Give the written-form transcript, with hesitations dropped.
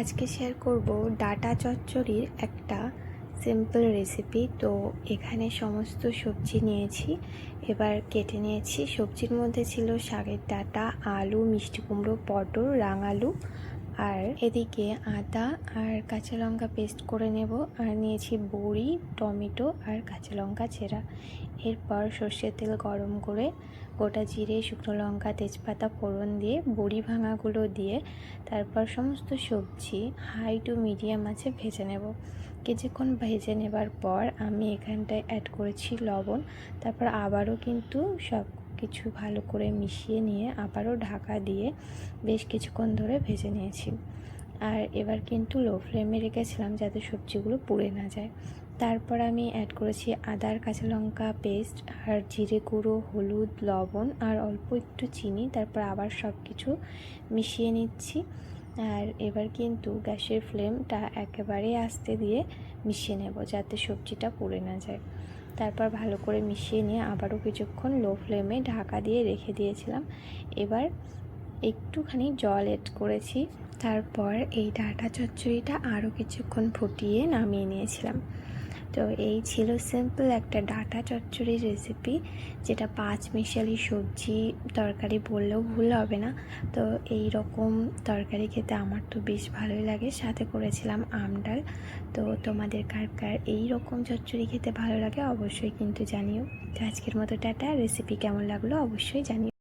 আজকে শেয়ার করব ডাটা চচ্চড়ির একটা সিম্পল রেসিপি। তো এখানে সমস্ত সবজি নিয়েছি, এবার কেটে নিয়েছি। সবজির মধ্যে ছিল শাকের ডাঁটা, আলু, মিষ্টি কুমড়ো, পটল, রাঙালু, আর এদিকে আদা আর কাঁচা লঙ্কা পেস্ট করে নেব। আর নিয়েছি বড়ি, টমেটো আর কাঁচা লঙ্কা চেরা। এরপর সর্ষের তেল গরম করে গোটা জিরে, শুকনো লঙ্কা, তেজপাতা ফোড়ন দিয়ে বড়ি ভাঙাগুলো দিয়ে তারপর সমস্ত সবজি হাই টু মিডিয়াম আঁচে ভেজে নেব। কিছুক্ষণ ভেজে নেবার পর আমি এখানটায় অ্যাড করেছি লবণ। তারপর আবারও কিন্তু সব কিছু ভালো করে মিশিয়ে নিয়ে আবারও ঢাকা দিয়ে বেশ কিছুক্ষণ ধরে ভেজে নিয়েছি। আর এবার কিন্তু লো ফ্লেমে রেখেছিলাম যাতে সবজিগুলো পুড়ে না যায়। তারপর আমি অ্যাড করেছি আদা আর কাঁচা লঙ্কা পেস্ট আর জিরে গুঁড়ো, হলুদ, লবণ আর অল্প একটু চিনি। তারপর আবার সব কিছু মিশিয়ে নিচ্ছি। আর এবার কিন্তু গ্যাসের ফ্লেমটা একেবারে আস্তে দিয়ে মিশিয়ে নেব যাতে সবজিটা পুড়ে না যায়। তারপর ভালো করে মিশিয়ে নিয়ে আবারও কিছুক্ষণ লো ফ্লেমে ঢাকা দিয়ে রেখে দিয়েছিলাম। এবার একটুখানি জল অ্যাড করেছি। তারপর এই ডাঁটা চচ্চড়িটা আরও কিছুক্ষণ ফুটিয়ে নামিয়ে নিয়েছিলাম। তো এই ছিল সিম্পল একটা ডাঁটা চচ্চড়ির রেসিপি, যেটা পাঁচমিশালি সবজি তরকারি বললেও ভুল হবে না। তো এই রকম তরকারি খেতে আমার তো বেশ ভালোই লাগে। সাথে করেছিলাম আম ডাল। তো তোমাদের কার কার এই রকম চচ্চড়ি খেতে ভালো লাগে অবশ্যই কিন্তু জানিও। তো আজকের মতো টাটা। রেসিপি কেমন লাগলো অবশ্যই জানিও।